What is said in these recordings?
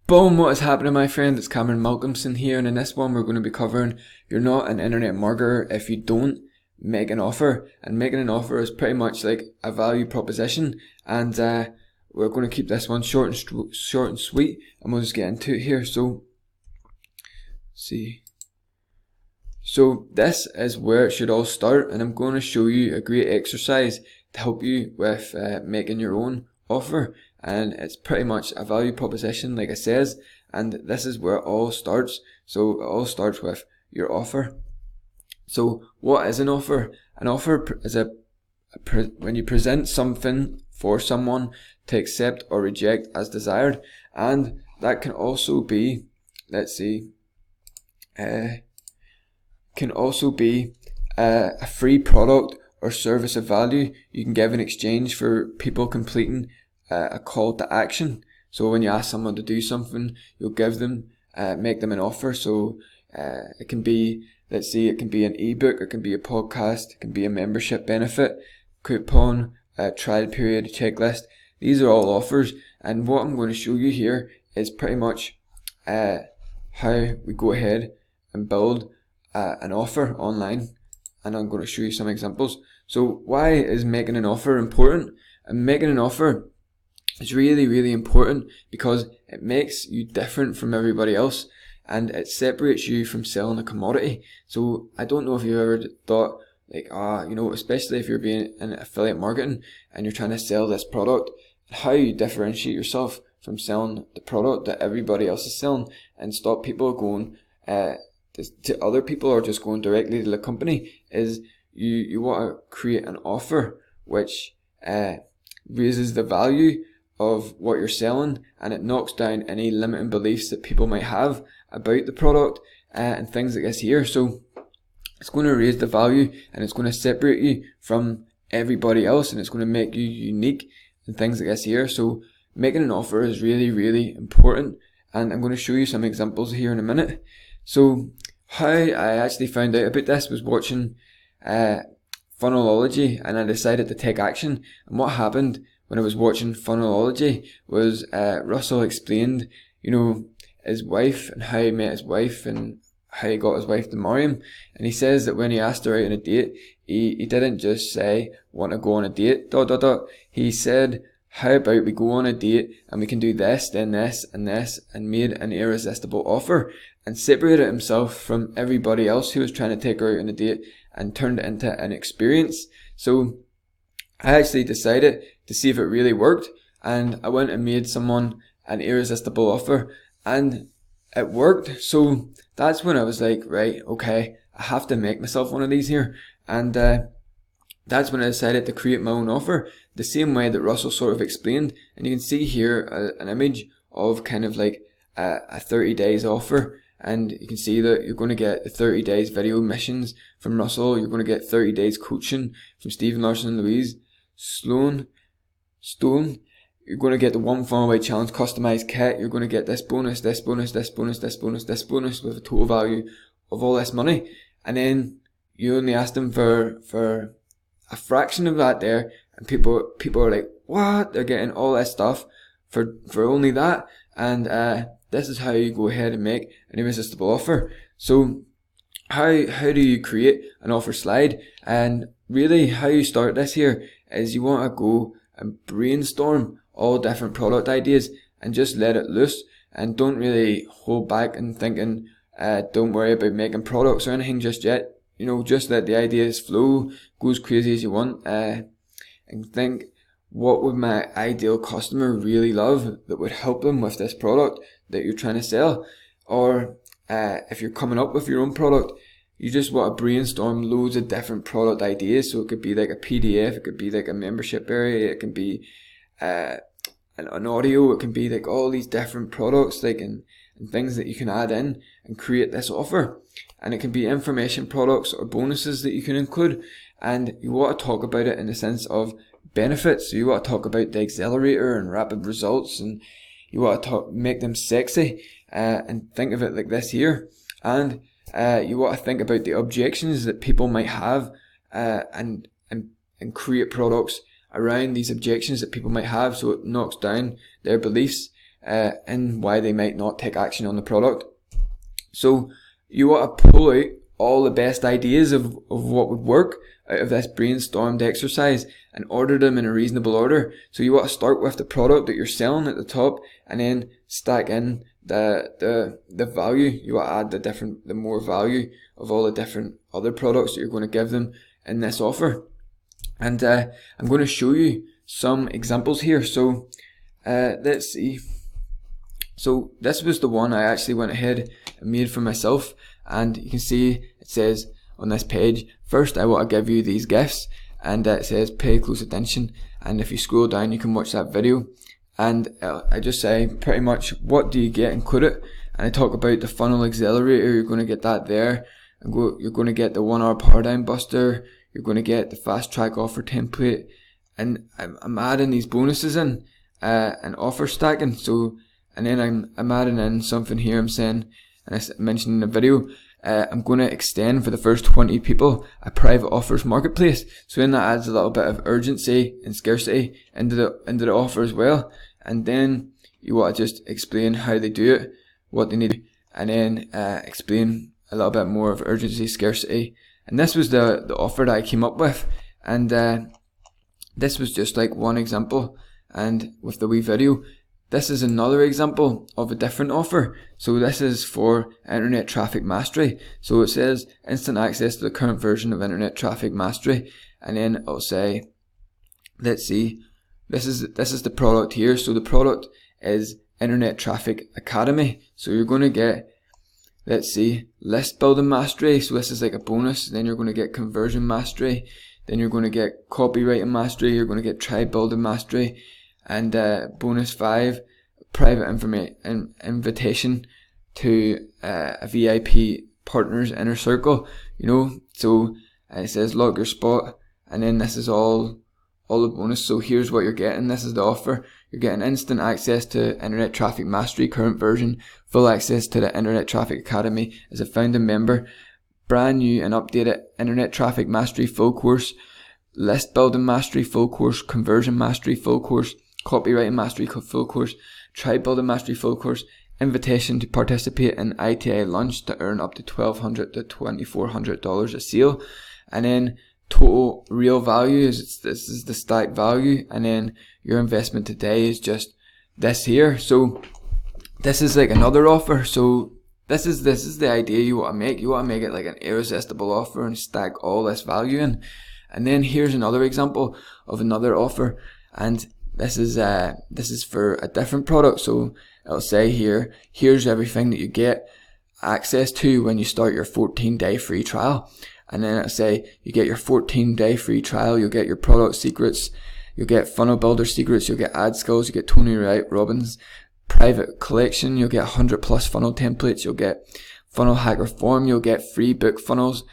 Boom, what is happening, my friend? It's Cameronlimitless here, and in this one we're going to be covering you're not an internet marketer if you don't make an offer. And making an offer is pretty much like a value proposition, and we're going to keep this one short and sweet, and we'll just get into it here. So this is where it should all start, and I'm going to show you a great exercise to help you with making your own offer. And it's pretty much a value proposition, like it says, and this is where it all starts. So it all starts with your offer. So what is an offer? An offer is when you present something for someone to accept or reject as desired, and that can also be, a free product or service of value you can give in exchange for people completing a call to action. So when you ask someone to do something, you'll give them, make them an offer. So it can be, it can be an ebook, it can be a podcast, it can be a membership benefit, coupon, a trial period, a checklist. These are all offers, and what I'm going to show you here is pretty much how we go ahead and build an offer online, and I'm going to show you some examples. So why is making an offer important? And making an offer is really important because it makes you different from everybody else, and it separates you from selling a commodity. So I don't know if you've ever thought, especially if you're being in affiliate marketing and you're trying to sell this product, how you differentiate yourself from selling the product that everybody else is selling, and stop people going to other people or just going directly to the company. Is you want to create an offer which raises the value of what you're selling, and it knocks down any limiting beliefs that people might have about the product and things like this here. So it's going to raise the value, and it's going to separate you from everybody else, and it's going to make you unique and things like this here. So making an offer is really important, and I'm going to show you some examples here in a minute. So how I actually found out about this was watching Funnelology, and I decided to take action. And what happened when I was watching Funnelology was Russell explained, his wife and how he met his wife and how he got his wife to marry him. And he says that when he asked her out on a date, he didn't just say, want to go on a date, ... He said, how about we go on a date and we can do this, then this, and this, and made an irresistible offer, and separated himself from everybody else who was trying to take her out on a date and turned it into an experience. So I actually decided to see if it really worked, and I went and made someone an irresistible offer, and it worked. So that's when I was like, right, okay, I have to make myself one of these here. And that's when I decided to create my own offer, the same way that Russell sort of explained. And you can see here an image of kind of like a 30 days offer. And you can see that you're going to get 30 days video missions from Russell. You're going to get 30 days coaching from Stephen Larson and Louise Stone. You're going to get the 1 funnel away challenge customized kit. You're going to get this bonus, this bonus, this bonus, this bonus, this bonus, with a total value of all this money. And then you only ask them for a fraction of that there, and people are like, what? They're getting all this stuff for only that. And this is how you go ahead and make an irresistible offer. So how do you create an offer slide? And really how you start this here is you want to go and brainstorm all different product ideas and just let it loose, and don't really hold back and thinking, don't worry about making products or anything just yet. Just let the ideas flow, go as crazy as you want, and think, what would my ideal customer really love that would help them with this product that you're trying to sell? Or if you're coming up with your own product, you just want to brainstorm loads of different product ideas. So it could be like a PDF, it could be like a membership area, it can be an audio, it can be like all these different products, and things that you can add in and create this offer. And it can be information products or bonuses that you can include. And you want to talk about it in the sense of benefits. So you want to talk about the accelerator and rapid results, and you want to make them sexy, and think of it like this here. And you want to think about the objections that people might have, and create products around these objections that people might have, so it knocks down their beliefs and why they might not take action on the product. So you want to pull out all the best ideas of what would work out of this brainstormed exercise and order them in a reasonable order. So you want to start with the product that you're selling at the top, and then stack in the value. You want to add the more value of all the different other products that you're going to give them in this offer. And I'm going to show you some examples here. So let's see. So this was the one I actually went ahead and made for myself, and you can see it says on this page, first I want to give you these gifts, and it says pay close attention, and if you scroll down you can watch that video, and I just say pretty much what do you get included, and I talk about the funnel accelerator. You're going to get that there, and you're going to get the 1 hour paradigm buster, you're going to get the fast track offer template, and I'm adding these bonuses in and offer stacking. So and then I'm adding in something here. I'm saying, and I mentioned in the video, I'm going to extend for the first 20 people a private offers marketplace. So then that adds a little bit of urgency and scarcity into the offer as well. And then you want to just explain how they do it, what they need, and then explain a little bit more of urgency, scarcity. And this was the offer that I came up with, and this was just like one example. And with the wee video, this is another example of a different offer. So this is for Internet Traffic Mastery. So it says instant access to the current version of Internet Traffic Mastery, and then it'll say, let's see, this is the product here. So the product is Internet Traffic Academy. So you're going to get, let's see, list building mastery. So this is like a bonus. Then you're going to get conversion mastery. Then you're going to get copywriting mastery. You're going to get tribe building mastery. And bonus 5, private invitation to a VIP partner's inner circle. You know, so it says lock your spot, and then this is all the bonus. So here's what you're getting. This is the offer. You're getting instant access to Internet Traffic Mastery current version, full access to the Internet Traffic Academy as a founding member, brand new and updated Internet Traffic Mastery full course, list building mastery full course, conversion mastery full course, copywriting mastery full course, tribe building mastery full course, invitation to participate in ITI lunch to earn up to $1,200 to $2,400 a sale, and then total real value is this is the stack value, and then your investment today is just this here. So this is like another offer. So this is the idea you want to make. You want to make it like an irresistible offer and stack all this value in. And then here's another example of another offer, and this is for a different product. So it'll say here, here's everything that you get access to when you start your 14-day free trial. And then it'll say you get your 14-day free trial, you'll get your product secrets, you'll get funnel builder secrets, you'll get ad skills, you get Tony Robbins private collection, you'll get 100+ funnel templates, you'll get funnel hacker form, you'll get free book funnels,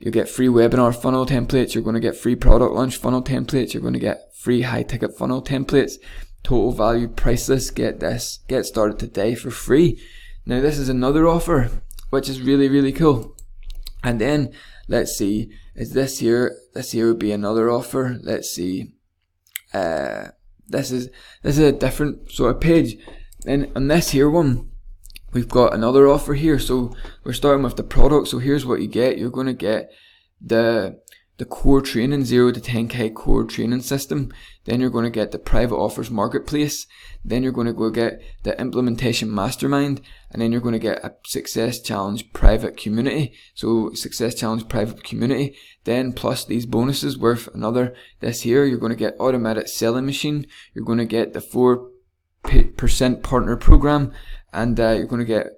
you'll get free webinar funnel templates, you're going to get free product launch funnel templates, you're going to get free high ticket funnel templates, total value priceless, get this, get started today for free. Now this is another offer which is really, really cool. And then let's see, is this here would be another offer. Let's see, this is a different sort of page. Then on this here one, we've got another offer here. So we're starting with the product. So here's what you get. You're going to get the core training, 0 to 10k core training system. Then you're going to get the private offers marketplace. Then you're going to go get the implementation mastermind, and then you're going to get a success challenge private community. So success challenge private community. Then plus these bonuses worth another this here. You're going to get automatic selling machine. You're going to get the 4% partner program, and you're going to get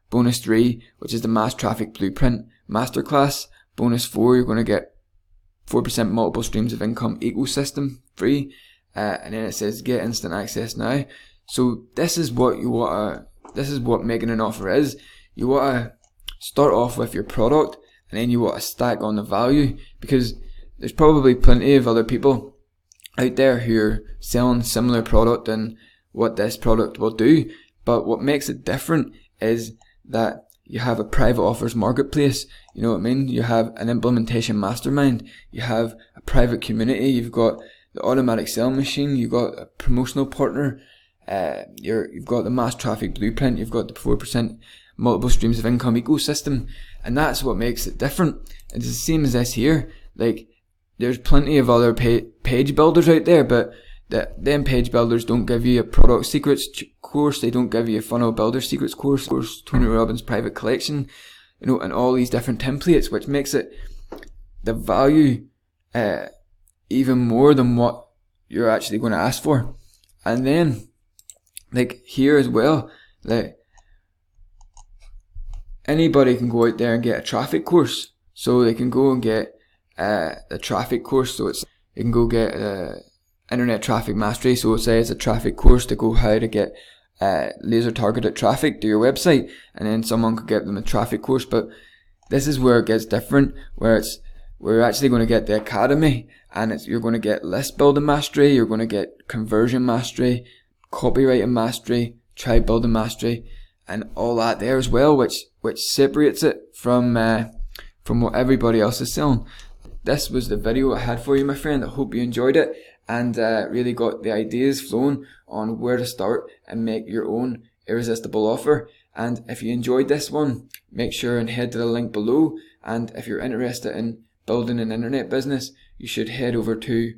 bonus 3, which is the mass traffic blueprint masterclass. Bonus 4, you're going to get 4% multiple streams of income ecosystem free, and then it says get instant access now. So this is what you want to, this is what making an offer is. You want to start off with your product, and then you want to stack on the value, because there's probably plenty of other people out there who are selling similar product and what this product will do. But what makes it different is that you have a private offers marketplace, you know what I mean? You have an implementation mastermind, you have a private community, you've got the automatic sell machine, you've got a promotional partner, you've got the mass traffic blueprint, you've got the 4% multiple streams of income ecosystem, and that's what makes it different. It's the same as this here. Like, there's plenty of other page builders out there, but them page builders don't give you a product secrets course, they don't give you a funnel builder secrets course, Tony Robbins private collection, and all these different templates, which makes it the value even more than what you're actually going to ask for. And then, like, here as well, like, anybody can go out there and get a traffic course. So they can go and get a traffic course. So you can go get internet traffic mastery. So it says a traffic course to go how to get laser targeted traffic to your website, and then someone could get them a traffic course. But this is where it gets different, where we're actually going to get the academy, and you're going to get list building mastery, you're going to get conversion mastery, copywriting mastery, tribe building mastery, and all that there as well, which separates it from what everybody else is selling. This was the video I had for you, my friend. I hope you enjoyed it and really got the ideas flowing on where to start and make your own irresistible offer. And if you enjoyed this one, make sure and head to the link below. And if you're interested in building an internet business, you should head over to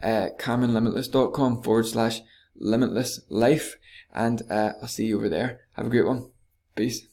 Cameronlimitless.com/limitless life. And I'll see you over there. Have a great one. Peace.